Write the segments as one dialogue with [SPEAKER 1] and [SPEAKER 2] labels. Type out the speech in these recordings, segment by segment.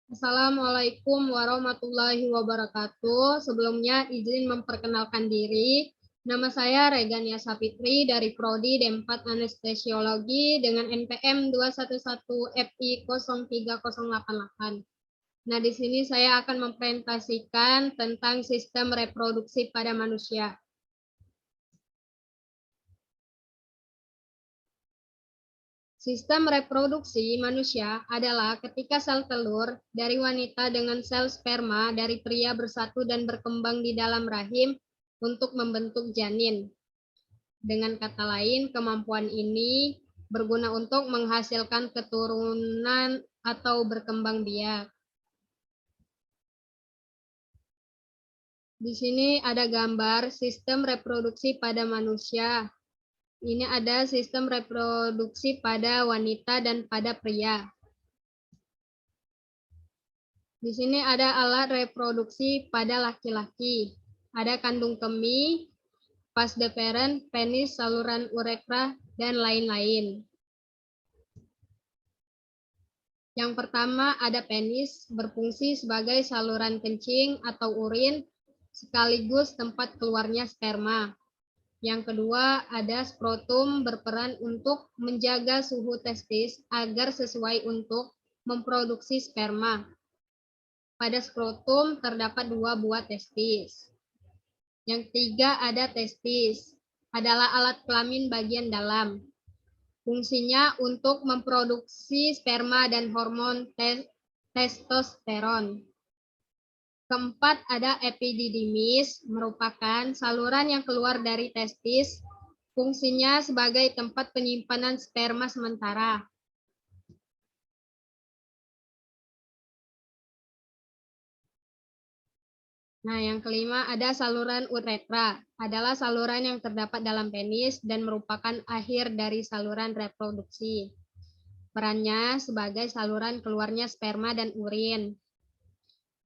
[SPEAKER 1] Assalamualaikum warahmatullahi wabarakatuh. Sebelumnya izin memperkenalkan diri. Nama saya Regania Sapitri dari Prodi D4 Anestesiologi dengan NPM 211FI 03088. Nah, di sini saya akan mempresentasikan tentang sistem reproduksi pada manusia. Sistem reproduksi manusia adalah ketika sel telur dari wanita dengan sel sperma dari pria bersatu dan berkembang di dalam rahim untuk membentuk janin. Dengan kata lain, kemampuan ini berguna untuk menghasilkan keturunan atau berkembang biak. Di sini ada gambar sistem reproduksi pada manusia. Ini ada sistem reproduksi pada wanita dan pada pria. Di sini ada alat reproduksi pada laki-laki. Ada kandung kemih, vas deferens, penis, saluran uretra, dan lain-lain. Yang pertama ada penis, berfungsi sebagai saluran kencing atau urin, sekaligus tempat keluarnya sperma. Yang kedua ada skrotum, berperan untuk menjaga suhu testis agar sesuai untuk memproduksi sperma. Pada skrotum terdapat 2 buah testis. Yang ketiga ada testis, adalah alat kelamin bagian dalam. Fungsinya untuk memproduksi sperma dan hormon testosteron. Keempat ada epididymis, merupakan saluran yang keluar dari testis. Fungsinya sebagai tempat penyimpanan sperma sementara. Nah, yang kelima ada saluran uretra, adalah saluran yang terdapat dalam penis dan merupakan akhir dari saluran reproduksi. Perannya sebagai saluran keluarnya sperma dan urin.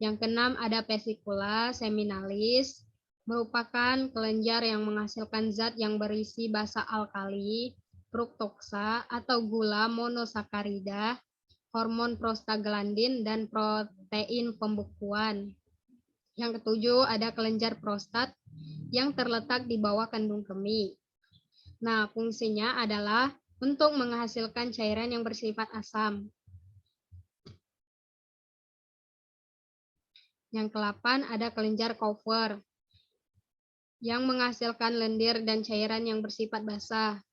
[SPEAKER 1] Yang keenam ada vesicula seminalis, merupakan kelenjar yang menghasilkan zat yang berisi basa alkali, fruktoksa atau gula monosakarida, hormon prostaglandin, dan protein pembekuan. Yang ketujuh ada kelenjar prostat yang terletak di bawah kandung kemih. Nah, fungsinya adalah untuk menghasilkan cairan yang bersifat asam. Yang ke-8 ada kelenjar Cooper yang menghasilkan lendir dan cairan yang bersifat basah.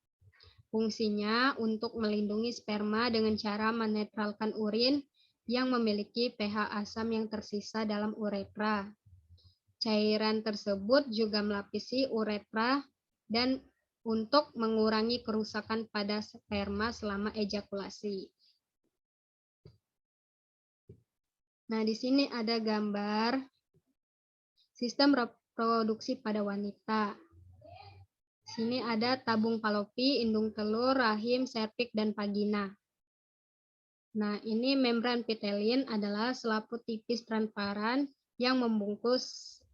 [SPEAKER 1] Fungsinya untuk melindungi sperma dengan cara menetralkan urin yang memiliki pH asam yang tersisa dalam uretra. Cairan tersebut juga melapisi uretra dan untuk mengurangi kerusakan pada sperma selama ejakulasi. Nah, di sini ada gambar sistem reproduksi pada wanita. Sini ada tabung falopi, indung telur, rahim, serviks, dan vagina. Nah, ini membran pitelin adalah selaput tipis transparan yang membungkus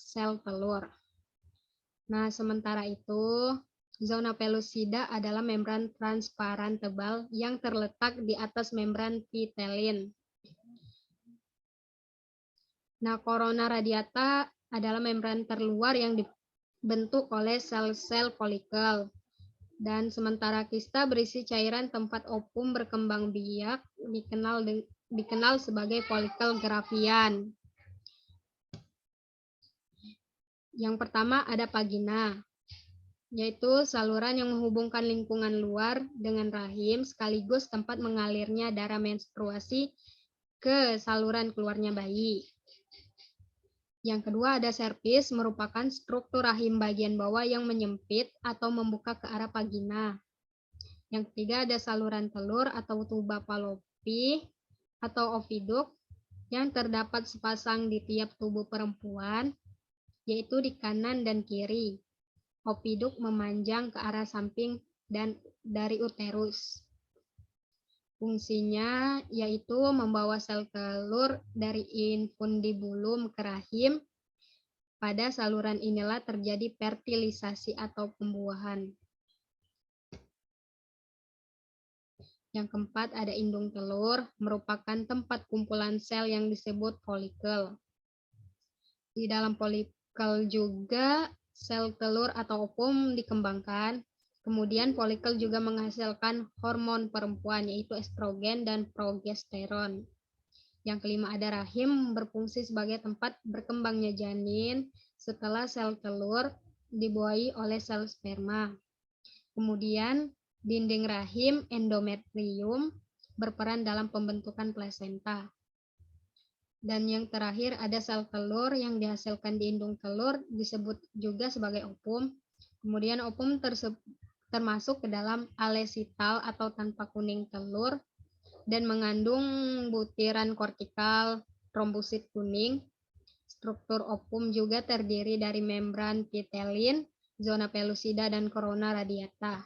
[SPEAKER 1] sel telur. Nah, sementara itu, zona pellucida adalah membran transparan tebal yang terletak di atas membran pitelin. Nah, corona radiata adalah membran terluar yang dibentuk oleh sel-sel folikel. Dan sementara kista berisi cairan tempat ovum berkembang biak dikenal sebagai folikel gravian. Yang pertama ada vagina, yaitu saluran yang menghubungkan lingkungan luar dengan rahim sekaligus tempat mengalirnya darah menstruasi ke saluran keluarnya bayi. Yang kedua ada serviks, merupakan struktur rahim bagian bawah yang menyempit atau membuka ke arah vagina. Yang ketiga ada saluran telur atau tuba falopi atau oviduk yang terdapat sepasang di tiap tubuh perempuan, yaitu di kanan dan kiri. Oviduk memanjang ke arah samping dan dari uterus. Fungsinya yaitu membawa sel telur dari infundibulum ke rahim. Pada saluran inilah terjadi fertilisasi atau pembuahan. Yang keempat ada indung telur, merupakan tempat kumpulan sel yang disebut folikel. Di dalam folikel juga sel telur atau ovum dikembangkan. Kemudian folikel juga menghasilkan hormon perempuan yaitu estrogen dan progesteron. Yang kelima ada rahim, berfungsi sebagai tempat berkembangnya janin setelah sel telur dibuahi oleh sel sperma. Kemudian dinding rahim, endometrium, berperan dalam pembentukan plasenta. Dan yang terakhir ada sel telur yang dihasilkan di indung telur disebut juga sebagai ovum. Kemudian ovum termasuk ke dalam alesital atau tanpa kuning telur dan mengandung butiran kortikal, trombosit kuning. Struktur ovum juga terdiri dari membran pitelin, zona pellucida, dan corona radiata.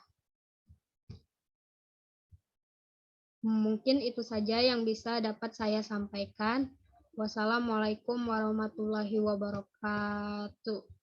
[SPEAKER 1] Mungkin itu saja yang bisa dapat saya sampaikan. Wassalamualaikum warahmatullahi wabarakatuh.